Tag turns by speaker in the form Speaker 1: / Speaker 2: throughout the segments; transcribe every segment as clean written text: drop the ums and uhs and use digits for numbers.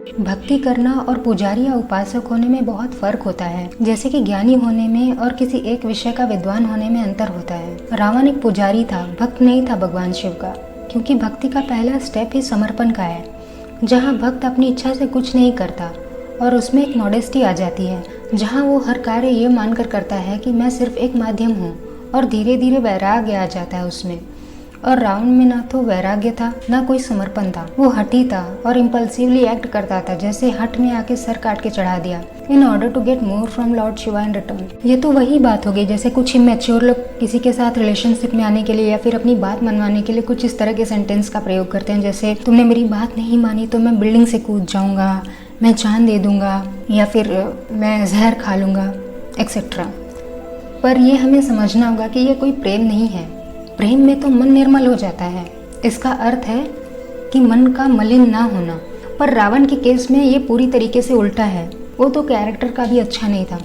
Speaker 1: भक्ति करना और पुजारी या उपासक होने में बहुत फर्क होता है। जैसे कि ज्ञानी होने में और किसी एक विषय का विद्वान होने में अंतर होता है। रावण एक पुजारी था, भक्त नहीं था भगवान शिव का, क्योंकि भक्ति का पहला स्टेप ही समर्पण का है, जहाँ भक्त अपनी इच्छा से कुछ नहीं करता और उसमें एक मॉडेस्टी आ जाती है, जहाँ वो हर कार्य ये मानकर करता है कि मैं सिर्फ एक माध्यम हूँ, और धीरे धीरे वैराग्य आ जाता है उसमें। और रावण में ना तो वैराग्य था ना कोई समर्पण था। वो हठी था और इम्पल्सिवली एक्ट करता था, जैसे हट में आके सर काट के चढ़ा दिया in order to get more from Lord Shiva in return. ये तो वही बात हो गई जैसे कुछ इमेच्योर लोग किसी के साथ रिलेशनशिप में आने के लिए या फिर अपनी बात मनवाने के लिए कुछ इस तरह के सेंटेंस का प्रयोग करते हैं, जैसे तुमने मेरी बात नहीं मानी तो मैं बिल्डिंग से कूद जाऊंगा, मैं जान दे दूंगा, या फिर मैं जहर खा लूंगा, एक्सेट्रा। पर ये हमें समझना होगा कि ये कोई प्रेम नहीं है। प्रेम में तो मन निर्मल हो जाता है। इसका अर्थ है कि मन का मलिन ना होना। पर रावण के केस में ये पूरी तरीके से उल्टा है। वो तो कैरेक्टर का भी अच्छा नहीं था,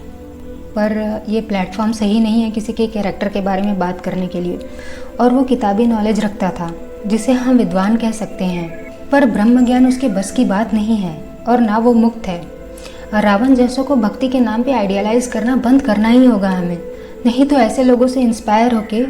Speaker 1: पर ये प्लेटफॉर्म सही नहीं है किसी के कैरेक्टर के बारे में बात करने के लिए। और वो किताबी नॉलेज रखता था जिसे हम विद्वान कह सकते हैं, पर ब्रह्म ज्ञान उसके बस की बात नहीं है और ना वो मुक्त है। रावण जैसों को भक्ति के नाम पे आइडियलाइज करना बंद करना ही होगा हमें, नहीं तो ऐसे लोगों से इंस्पायर होके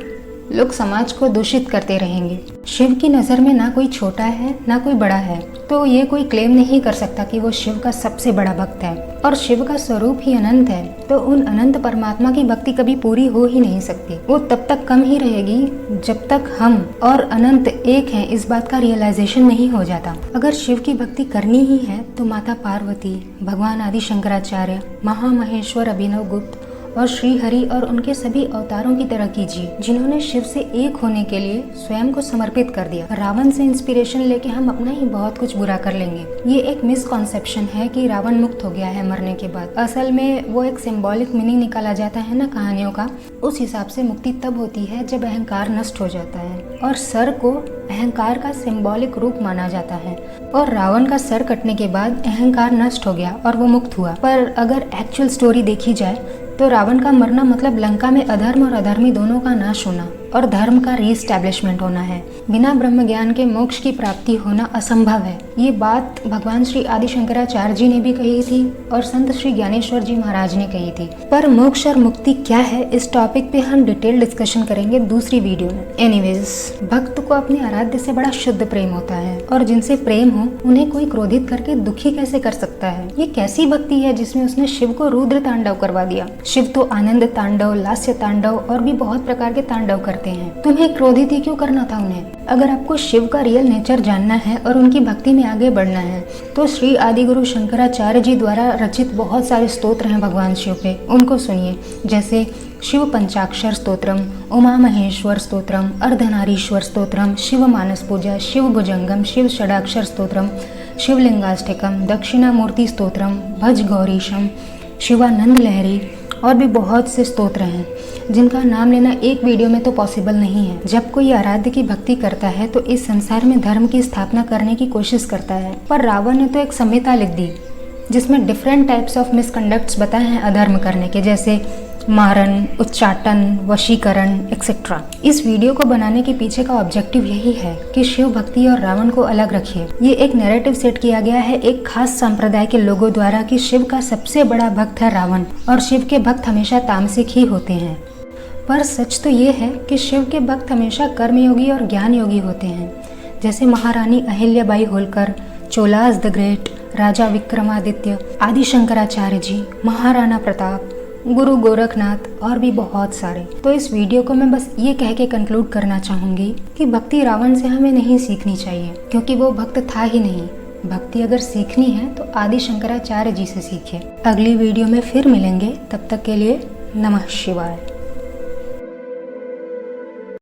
Speaker 1: लोग समाज को दूषित करते रहेंगे। शिव की नज़र में ना कोई छोटा है ना कोई बड़ा है, तो ये कोई क्लेम नहीं कर सकता कि वो शिव का सबसे बड़ा भक्त है। और शिव का स्वरूप ही अनंत है, तो उन अनंत परमात्मा की भक्ति कभी पूरी हो ही नहीं सकती। वो तब तक कम ही रहेगी जब तक हम और अनंत एक हैं इस बात का रियलाइजेशन नहीं हो जाता। अगर शिव की भक्ति करनी ही है तो माता पार्वती, भगवान आदि शंकराचार्य, महामहेश्वर अभिनव गुप्त और श्री हरि और उनके सभी अवतारों की तरह कीजिए, जिन्होंने शिव से एक होने के लिए स्वयं को समर्पित कर दिया। रावण से इंस्पिरेशन लेके हम अपना ही बहुत कुछ बुरा कर लेंगे। ये एक मिसकॉन्सेप्शन है कि रावण मुक्त हो गया है मरने के बाद। असल में वो एक सिंबॉलिक मीनिंग निकाला जाता है ना कहानियों का, उस हिसाब से मुक्ति तब होती है जब अहंकार नष्ट हो जाता है और सर को अहंकार का सिंबॉलिक रूप माना जाता है। और रावण का सर कटने के बाद अहंकार नष्ट हो गया और वो मुक्त हुआ। पर अगर एक्चुअल स्टोरी देखी जाए तो रावण का मरना मतलब लंका में अधर्म और अधर्मी दोनों का नाश होना और धर्म का रीस्टैब्लिशमेंट होना है। बिना ब्रह्म ज्ञान के मोक्ष की प्राप्ति होना असंभव है। ये बात भगवान श्री आदि शंकराचार्य जी ने भी कही थी और संत श्री ज्ञानेश्वर जी महाराज ने कही थी। पर मोक्ष और मुक्ति क्या है, इस टॉपिक पे हम डिटेल डिस्कशन करेंगे दूसरी वीडियो में। एनीवेज, भक्त को अपने आराध्य से बड़ा शुद्ध प्रेम होता है और जिनसे प्रेम हो उन्हें कोई क्रोधित करके दुखी कैसे कर सकता है। ये कैसी भक्ति है जिसमें उसने शिव को रुद्र तांडव करवा दिया। शिव तो आनंद तांडव, लास्य तांडव और भी बहुत प्रकार के तांडव करते हैं। तुम्हें क्रोधित ही क्यों करना था उन्हें? अगर आपको शिव का रियल नेचर जानना है और उनकी भक्ति में आगे बढ़ना है तो श्री आदि गुरु शंकराचार्य जी द्वारा रचित बहुत सारे स्तोत्र हैं भगवान शिव पे, उनको सुनिए। जैसे शिव पंचाक्षर स्तोत्रम, उमा महेश्वर स्तोत्रम, अर्धनारीश्वर स्तोत्रम, शिव मानस पूजा, शिव भुजंगम, शिव षडाक्षर स्तोत्रम, शिवलिंगाष्टकम, दक्षिणामूर्ति स्तोत्रम, भज गौरीशम, शिवानंद लहरी और भी बहुत से स्तोत्र हैं जिनका नाम लेना एक वीडियो में तो पॉसिबल नहीं है। जब कोई आराध्य की भक्ति करता है तो इस संसार में धर्म की स्थापना करने की कोशिश करता है। पर रावण ने तो एक संहिता लिख दी जिसमें डिफरेंट टाइप्स ऑफ मिसकंडक्ट्स बताए हैं अधर्म करने के, जैसे मारन, उच्चाटन, वशीकरण एक्सेट्रा। इस वीडियो को बनाने के पीछे का ऑब्जेक्टिव यही है कि शिव भक्ति और रावण को अलग रखिए। ये एक नैरेटिव सेट किया गया है एक खास संप्रदाय के लोगों द्वारा कि शिव का सबसे बड़ा भक्त है रावण और शिव के भक्त हमेशा तामसिक ही होते हैं। पर सच तो ये है कि शिव के भक्त हमेशा कर्मयोगी और ज्ञान योगी होते हैं, जैसे महारानी अहिल्याबाई होलकर, चोलास द ग्रेट, राजा विक्रमादित्य, आदि शंकराचार्य जी, महाराणा प्रताप, गुरु गोरखनाथ और भी बहुत सारे। तो इस वीडियो को मैं बस ये कह के कंक्लूड करना चाहूँगी कि भक्ति रावण से हमें नहीं सीखनी चाहिए, क्योंकि वो भक्त था ही नहीं। भक्ति अगर सीखनी है तो आदि शंकराचार्य जी से सीखिए। अगली वीडियो में फिर मिलेंगे, तब तक के लिए नमः शिवाय।